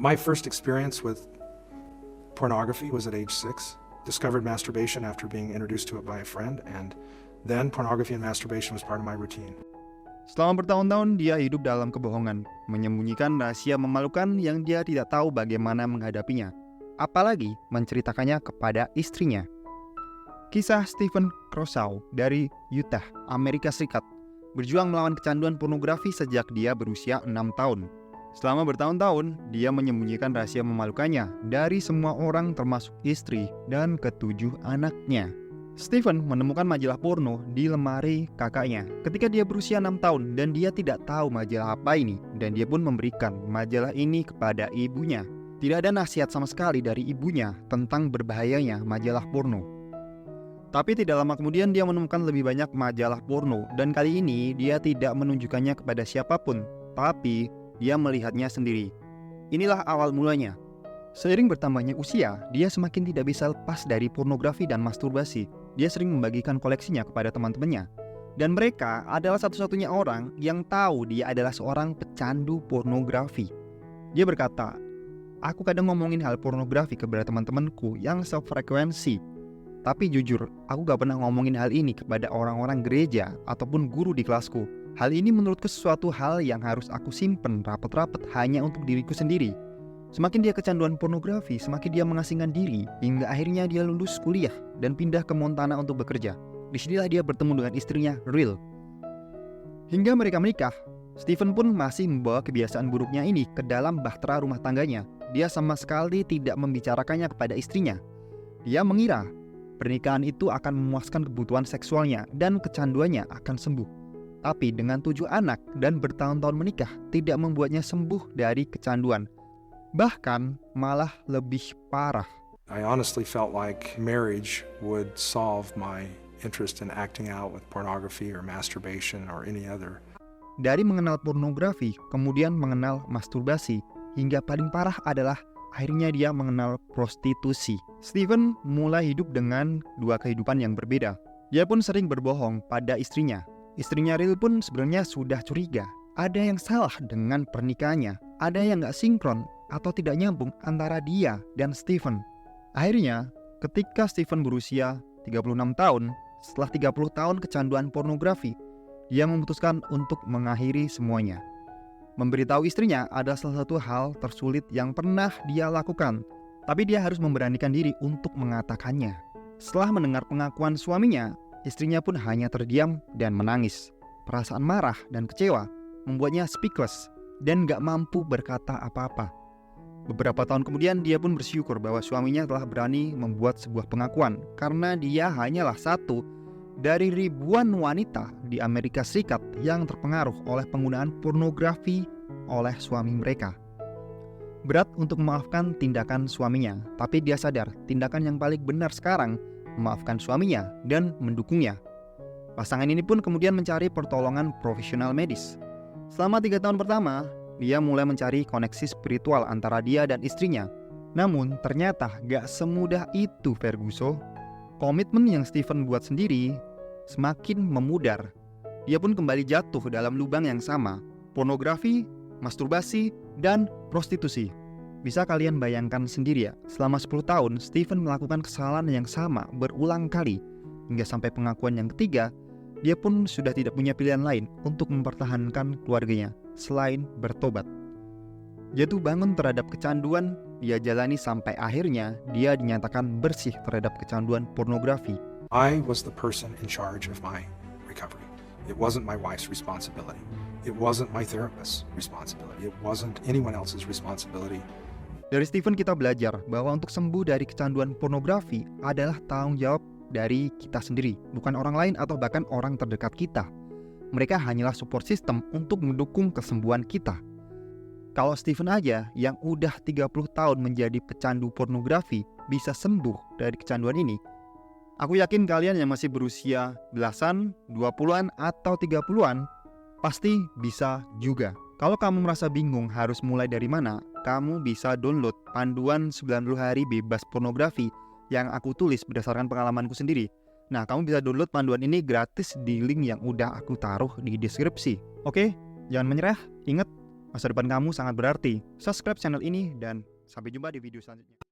My first experience with pornography was at age 6. Discovered masturbation after being introduced to it by a friend, and then pornography and masturbation was part of my routine. Selama bertahun-tahun dia hidup dalam kebohongan, menyembunyikan rahasia memalukan yang dia tidak tahu bagaimana menghadapinya, apalagi menceritakannya kepada istrinya. Kisah Stephen Crossaw dari Utah, Amerika Serikat, berjuang melawan kecanduan pornografi sejak dia berusia 6 tahun. Selama bertahun-tahun, dia menyembunyikan rahasia memalukannya dari semua orang termasuk istri dan ke-7 anaknya. Stephen menemukan majalah porno di lemari kakaknya ketika dia berusia 6 tahun dan dia tidak tahu majalah apa ini, dan dia pun memberikan majalah ini kepada ibunya. Tidak ada nasihat sama sekali dari ibunya tentang berbahayanya majalah porno. Tapi tidak lama kemudian dia menemukan lebih banyak majalah porno, dan kali ini dia tidak menunjukkannya kepada siapapun, tapi dia melihatnya sendiri. Inilah awal mulanya. Seiring bertambahnya usia, dia semakin tidak bisa lepas dari pornografi dan masturbasi. Dia sering membagikan koleksinya kepada teman-temannya, dan mereka adalah satu-satunya orang yang tahu dia adalah seorang pecandu pornografi. Dia berkata, "Aku kadang ngomongin hal pornografi kepada teman-temanku yang sefrekuensi. Tapi jujur, aku gak pernah ngomongin hal ini kepada orang-orang gereja ataupun guru di kelasku. Hal ini menurutku sesuatu hal yang harus aku simpen rapat-rapat hanya untuk diriku sendiri." Semakin dia kecanduan pornografi, semakin dia mengasingkan diri, hingga akhirnya dia lulus kuliah dan pindah ke Montana untuk bekerja. Disinilah dia bertemu dengan istrinya, Ril. Hingga mereka menikah, Stephen pun masih membawa kebiasaan buruknya ini ke dalam bahtera rumah tangganya. Dia sama sekali tidak membicarakannya kepada istrinya. Dia mengira pernikahan itu akan memuaskan kebutuhan seksualnya dan kecanduannya akan sembuh. Tapi dengan 7 anak dan bertahun-tahun menikah tidak membuatnya sembuh dari kecanduan. Bahkan malah lebih parah. I honestly felt like marriage would solve my interest in acting out with pornography or masturbation or any other. Dari mengenal pornografi, kemudian mengenal masturbasi, hingga paling parah adalah akhirnya dia mengenal prostitusi. Stephen mulai hidup dengan 2 kehidupan yang berbeda. Dia pun sering berbohong pada istrinya. Istrinya Ril pun sebenarnya sudah curiga. Ada yang salah dengan pernikahannya, ada yang gak sinkron atau tidak nyambung antara dia dan Stephen. Akhirnya, ketika Stephen berusia 36 tahun, setelah 30 tahun kecanduan pornografi, dia memutuskan untuk mengakhiri semuanya. Memberitahu istrinya adalah salah satu hal tersulit yang pernah dia lakukan, tapi dia harus memberanikan diri untuk mengatakannya. Setelah mendengar pengakuan suaminya, istrinya pun hanya terdiam dan menangis. Perasaan marah dan kecewa membuatnya speechless dan gak mampu berkata apa-apa. Beberapa tahun kemudian dia pun bersyukur bahwa suaminya telah berani membuat sebuah pengakuan, karena dia hanyalah satu dari ribuan wanita di Amerika Serikat yang terpengaruh oleh penggunaan pornografi oleh suami mereka. Berat untuk memaafkan tindakan suaminya, tapi dia sadar tindakan yang paling benar sekarang memaafkan suaminya dan mendukungnya. Pasangan ini pun kemudian mencari pertolongan profesional medis. Selama 3 tahun pertama, dia mulai mencari koneksi spiritual antara dia dan istrinya. Namun ternyata gak semudah itu, Ferguson. Komitmen yang Stephen buat sendiri semakin memudar. Dia pun kembali jatuh dalam lubang yang sama, pornografi, masturbasi, dan prostitusi. Bisa kalian bayangkan sendiri ya, selama 10 tahun Stephen melakukan kesalahan yang sama berulang kali. Hingga sampai pengakuan yang ketiga, dia pun sudah tidak punya pilihan lain untuk mempertahankan keluarganya selain bertobat. Jatuh bangun terhadap kecanduan dia jalani sampai akhirnya dia dinyatakan bersih terhadap kecanduan pornografi. I was the person in charge of my recovery. It wasn't my wife's responsibility. It wasn't my therapist's responsibility. It wasn't anyone else's responsibility. Dari Stephen kita belajar bahwa untuk sembuh dari kecanduan pornografi adalah tanggung jawab dari kita sendiri, bukan orang lain atau bahkan orang terdekat kita. Mereka hanyalah support system untuk mendukung kesembuhan kita. Kalau Stephen aja yang udah 30 tahun menjadi pecandu pornografi bisa sembuh dari kecanduan ini, aku yakin kalian yang masih berusia belasan, 20-an atau 30-an pasti bisa juga. Kalau kamu merasa bingung harus mulai dari mana, kamu bisa download panduan 90 hari bebas pornografi yang aku tulis berdasarkan pengalamanku sendiri. Nah, kamu bisa download panduan ini gratis di link yang udah aku taruh di deskripsi. Oke, jangan menyerah. Ingat, Masa depan kamu sangat berarti. Subscribe channel ini dan sampai jumpa di video selanjutnya.